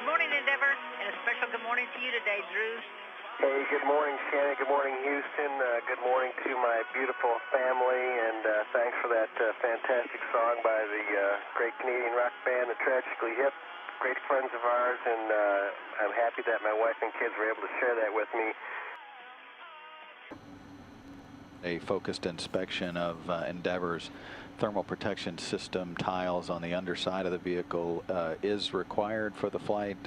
Good morning, Endeavour, and a special good morning to you today, Drew. Hey, good morning, Shannon. Good morning, Houston. Good morning to my beautiful family, and thanks for that fantastic song by the great Canadian rock band, the Tragically Hip. Great friends of ours, and I'm happy that my wife and kids were able to share that with me. A focused inspection of Endeavour's thermal protection system tiles on the underside of the vehicle is required for the flight.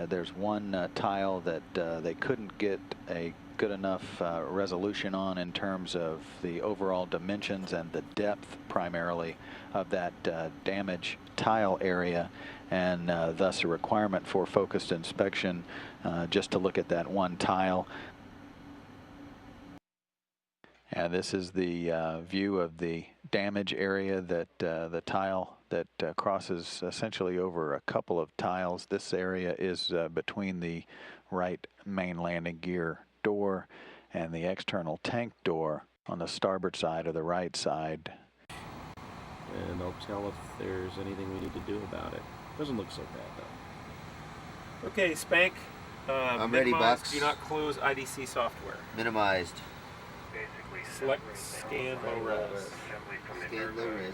There's one tile that they couldn't get a good enough resolution on in terms of the overall dimensions and the depth primarily of that damaged tile area, and thus a requirement for focused inspection just to look at that one tile. And this is the view of the damage area, that the tile that crosses essentially over a couple of tiles. This area is between the right main landing gear door and the external tank door on the starboard side or the right side. And I'll tell if there's anything we need to do about it. Doesn't look so bad though. Okay, Spank. I'm ready, Bucks. Do not close IDC software. Minimized. Select scan low res. Scan low res.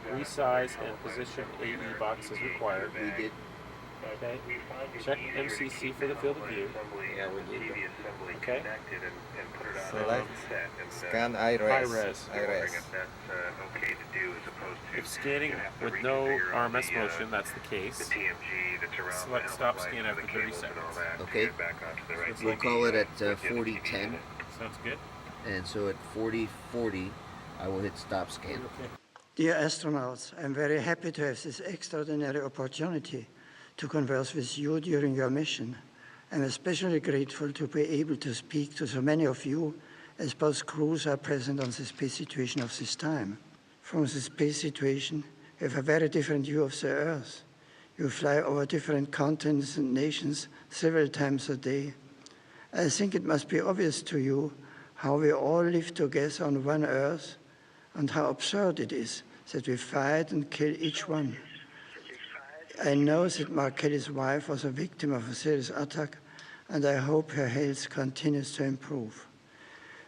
Resize and position AE box as required. We did. Okay. Check MCC for the field of view. Yeah, we did. Okay. Select scan iRes. iRes. If scanning with no RMS motion, that's the case. Select stop scan after 30 seconds. Okay. We'll call it at 4010. Sounds good. And so at 4040, I will hit stop scan. Okay. Dear astronauts, I'm very happy to have this extraordinary opportunity to converse with you during your mission. I'm especially grateful to be able to speak to so many of you, as both crews are present on the space situation of this time. From the space situation, you have a very different view of the Earth. You fly over different continents and nations several times a day. I think it must be obvious to you how we all live together on one Earth, and how absurd it is that we fight and kill each one. I know that Mark Kelly's wife was a victim of a serious attack, and I hope her health continues to improve.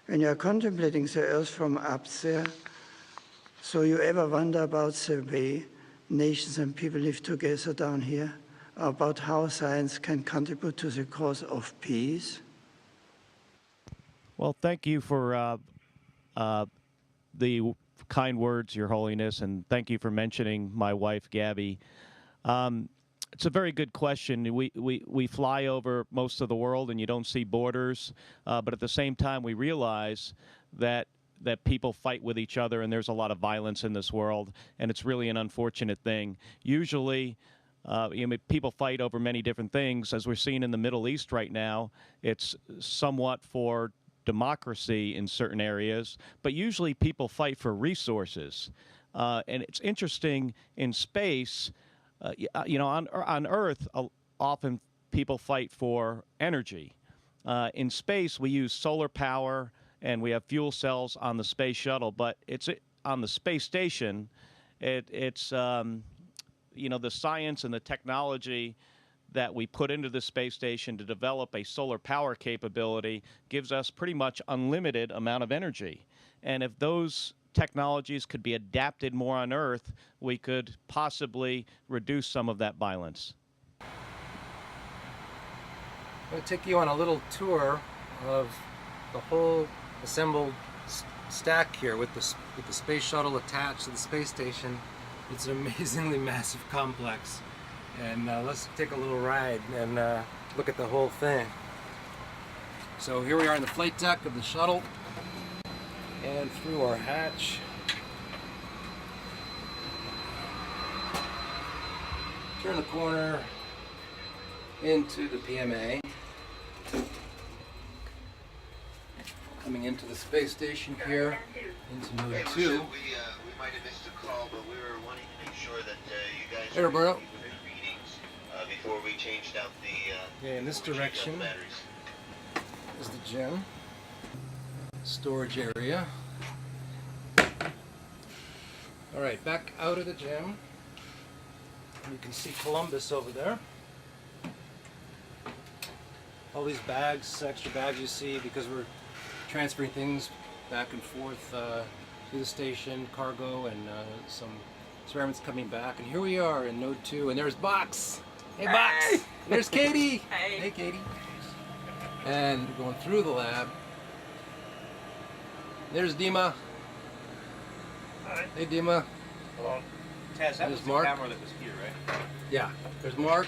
When you are contemplating the Earth from up there, so you ever wonder about the way nations and people live together down here, or about how science can contribute to the cause of peace? Well, thank you for the kind words, Your Holiness, and thank you for mentioning my wife, Gabby. It's a very good question. We fly over most of the world, and you don't see borders, but at the same time, we realize that people fight with each other, and there's a lot of violence in this world, and it's really an unfortunate thing. Usually, people fight over many different things. As we're seeing in the Middle East right now, it's somewhat for democracy in certain areas, but usually people fight for resources. And it's interesting in space, on Earth, often people fight for energy. In space, we use solar power and we have fuel cells on the space shuttle, but it's on the space station. It's the science and the technology that we put into the space station to develop a solar power capability gives us pretty much unlimited amount of energy. And if those technologies could be adapted more on Earth, we could possibly reduce some of that violence. I'm going to take you on a little tour of the whole assembled stack here with the space shuttle attached to the space station. It's an amazingly massive complex. And let's take a little ride and look at the whole thing. So here we are in the flight deck of the shuttle, and through our hatch. Turn the corner into the PMA. Coming into the space station here, into node 2. We might have missed a call, but we were wanting to make sure that you guys Hey, Roberto. before we changed out the in this direction is the gym, storage area. All right, back out of the gym. You can see Columbus over there. all these bags, extra bags you see, because we're transferring things back and forth to the station, cargo, and some experiments coming back. And here we are in Node 2, and there's Box. Hey, Box! Hey! There's Katie! Hey! Hey, Katie. And going through the lab, there's Dima. Hi. Hey, Dima. Hello. Taz, that was the Mark. camera that was here, right? Yeah, there's Mark.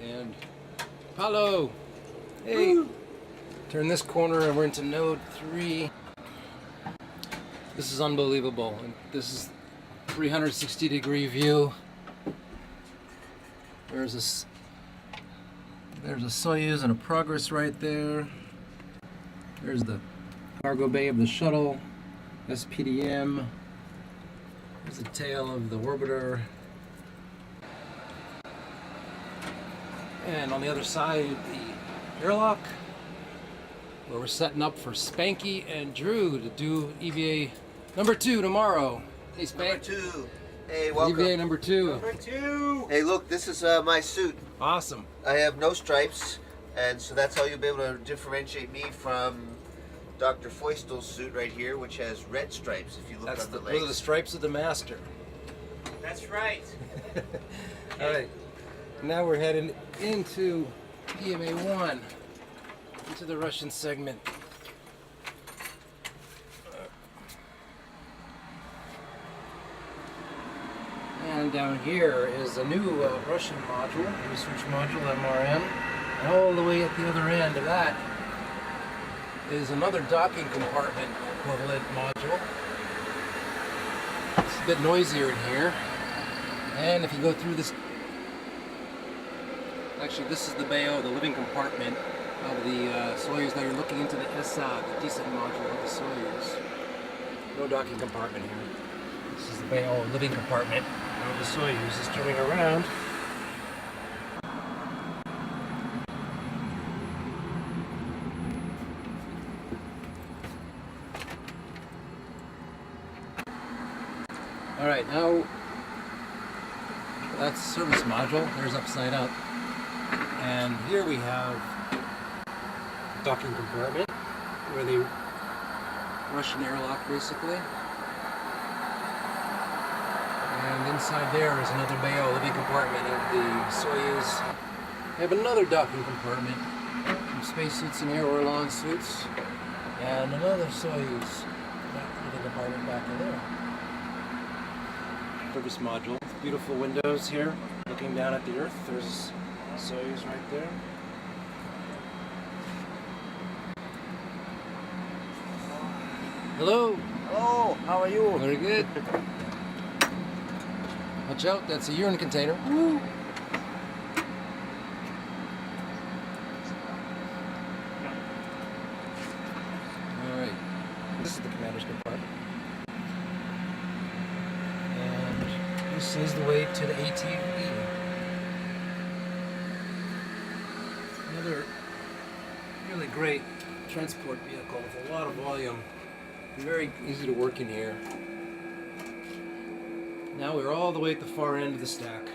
And Paulo. Hey. Woo. Turn this corner and we're into Node 3. This is unbelievable. And this is 360-degree view. There's a Soyuz and a Progress right there. There's the cargo bay of the shuttle, SPDM. There's the tail of the orbiter. And on the other side, the airlock, where we're setting up for Spanky and Drew to do EVA number 2 tomorrow. Hey, Spank. Number 2. Hey, welcome. EVA number 2. Number 2! Hey, look, this is my suit. Awesome. I have no stripes, and so that's how you'll be able to differentiate me from Dr. Feustel's suit right here, which has red stripes if you look on the legs. Those are the stripes of the master. That's right. All right. Now we're heading into EMA 1, into the Russian segment. And down here is a new Russian module, research module MRM. And all the way at the other end of that is another docking compartment equivalent module. It's a bit noisier in here. And if you go through this, actually this is the BAO, the living compartment of the Soyuz. Now you're looking into the ESA, the descent module of the Soyuz. No docking compartment here. This is the BAO living compartment of the Soyuz. Is turning around. All right, now that's service module. There's upside up. And here we have docking compartment where the Russian airlock basically. And inside there is another BAO living compartment of the Soyuz. We have another docking compartment, some spacesuits and air Orlan suits, and another Soyuz living compartment back in there. Service module. Beautiful windows here, looking down at the Earth. There's Soyuz right there. Hello. Hello, how are you? Very good. Watch out, that's a urine container. Woo. All right. This is the commander's compartment. And this is the way to the ATV. Another really great transport vehicle with a lot of volume. Very easy to work in here. Now we're all the way at the far end of the stack.